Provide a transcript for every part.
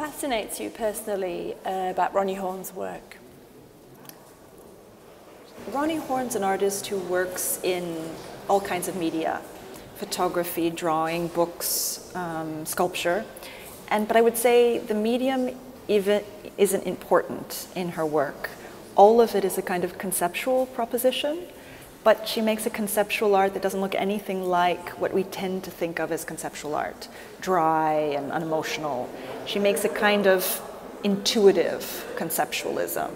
fascinates you personally about Roni Horn's work? Roni Horn's an artist who works in all kinds of media: photography, drawing, books, sculpture. But I would say the medium even isn't important in her work. All of it is a kind of conceptual proposition, but she makes a conceptual art that doesn't look anything like what we tend to think of as conceptual art, dry and unemotional. She makes a kind of intuitive conceptualism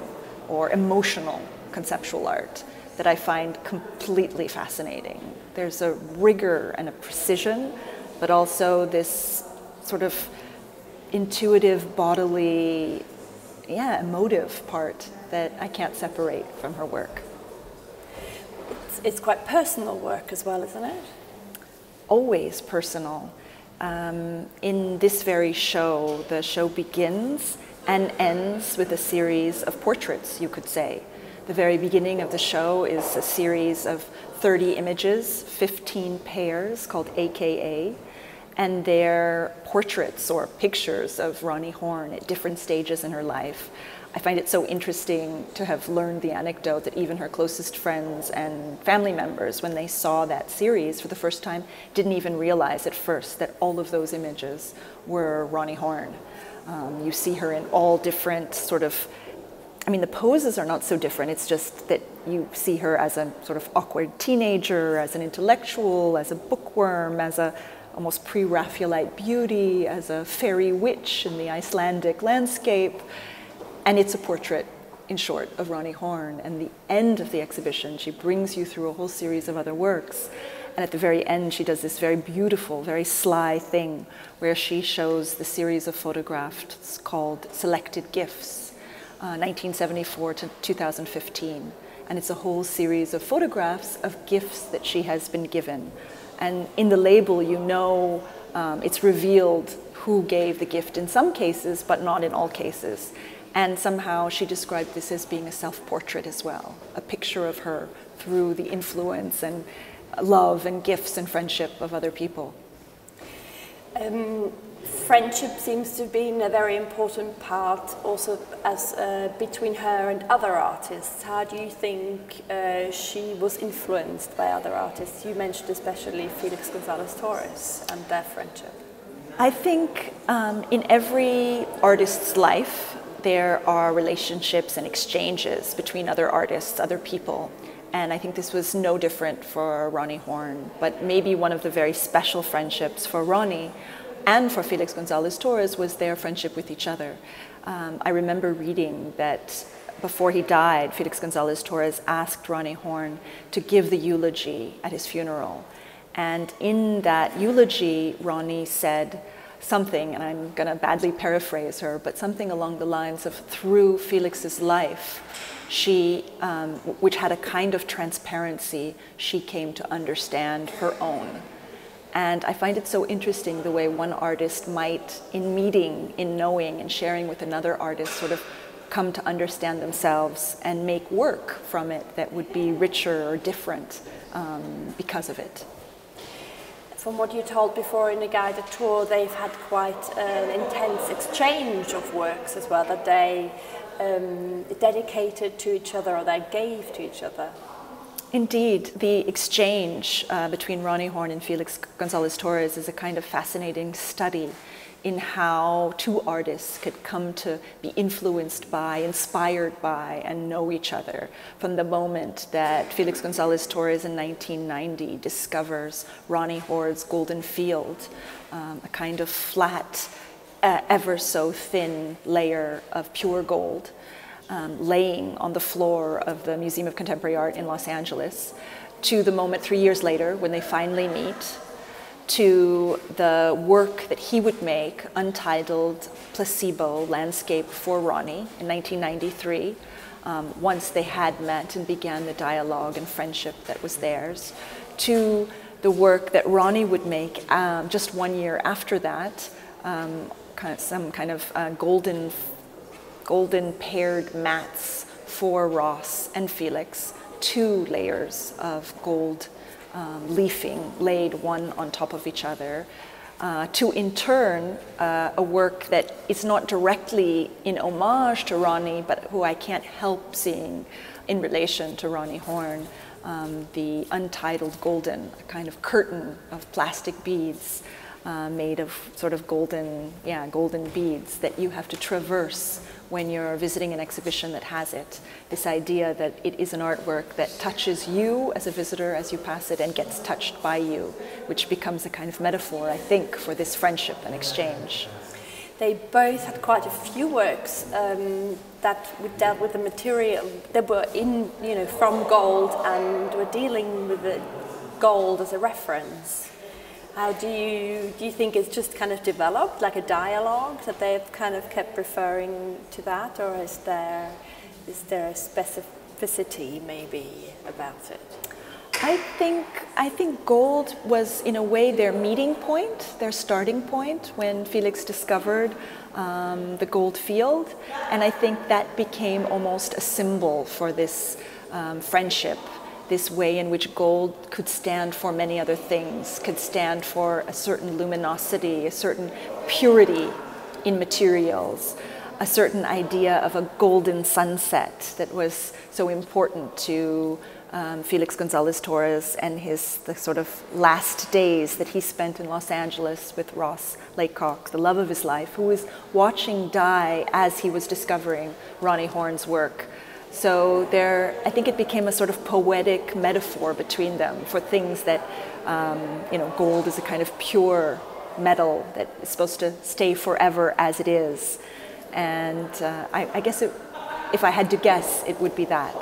or emotional conceptual art that I find completely fascinating. There's a rigor and a precision, but also this sort of intuitive, bodily, emotive part that I can't separate from her work. It's quite personal work as well, isn't it? Always personal. In this very show, the show begins and ends with a series of portraits, you could say. The very beginning of the show is a series of 30 images, 15 pairs, called AKA, and they're portraits or pictures of Roni Horn at different stages in her life. I find it so interesting to have learned the anecdote that even her closest friends and family members, when they saw that series for the first time, didn't even realize at first that all of those images were Roni Horn. You see her in all different sort of, the poses are not so different, it's just that you see her as a sort of awkward teenager, as an intellectual, as a bookworm, as a almost pre-Raphaelite beauty, as a fairy witch in the Icelandic landscape. And it's a portrait, in short, of Roni Horn. And the end of the exhibition, she brings you through a whole series of other works. And at the very end, she does this very beautiful, very sly thing where she shows the series of photographs called Selected Gifts, 1974 to 2015. And it's a whole series of photographs of gifts that she has been given. And in the label, it's revealed who gave the gift in some cases, but not in all cases. And somehow she described this as being a self-portrait as well, a picture of her through the influence and love and gifts and friendship of other people. Friendship seems to have been a very important part also as between her and other artists. How do you think she was influenced by other artists? You mentioned especially Felix González-Torres and their friendship. I think in every artist's life, there are relationships and exchanges between other artists, other people. And I think this was no different for Roni Horn, but maybe one of the very special friendships for Roni and for Felix González-Torres was their friendship with each other. I remember reading that before he died, Felix González-Torres asked Roni Horn to give the eulogy at his funeral. And in that eulogy, Roni said something, and I'm going to badly paraphrase her, but something along the lines of, through Felix's life, she, which had a kind of transparency, she came to understand her own. And I find it so interesting the way one artist might, in meeting, in knowing, and sharing with another artist, sort of come to understand themselves and make work from it that would be richer or different because of it. From what you told before in the guided tour, they've had quite an intense exchange of works as well, that they dedicated to each other or they gave to each other. Indeed, the exchange between Roni Horn and Felix González-Torres is a kind of fascinating study in how two artists could come to be influenced by, inspired by, and know each other from the moment that Felix González-Torres in 1990 discovers Roni Horn's Golden Field, a kind of flat, ever so thin layer of pure gold, laying on the floor of the Museum of Contemporary Art in Los Angeles, to the moment 3 years later when they finally meet, to the work that he would make, untitled Placebo Landscape for Roni in 1993, once they had met and began the dialogue and friendship that was theirs, to the work that Roni would make just 1 year after that, some kind of golden paired mats for Ross and Felix, 2 layers of gold leafing laid one on top of each other, to in turn a work that is not directly in homage to Roni, but who I can't help seeing in relation to Roni Horn, the untitled golden, a kind of curtain of plastic beads made of sort of golden beads that you have to traverse when you're visiting an exhibition that has it. This idea that it is an artwork that touches you as a visitor as you pass it and gets touched by you, which becomes a kind of metaphor, I think, for this friendship and exchange. They both had quite a few works that dealt with the material that were in, from gold and were dealing with the gold as a reference. How do you think it's just kind of developed like a dialogue that they've kind of kept referring to that, or is there a specificity maybe about it? I think gold was in a way their meeting point, their starting point when Felix discovered the gold field, and I think that became almost a symbol for this friendship. This way in which gold could stand for many other things, could stand for a certain luminosity, a certain purity in materials, a certain idea of a golden sunset that was so important to Felix González Torres and the sort of last days that he spent in Los Angeles with Ross Laycock, the love of his life, who was watching die as he was discovering Roni Horn's work. So I think it became a sort of poetic metaphor between them for things that, gold is a kind of pure metal that is supposed to stay forever as it is. And I guess if I had to guess, it would be that.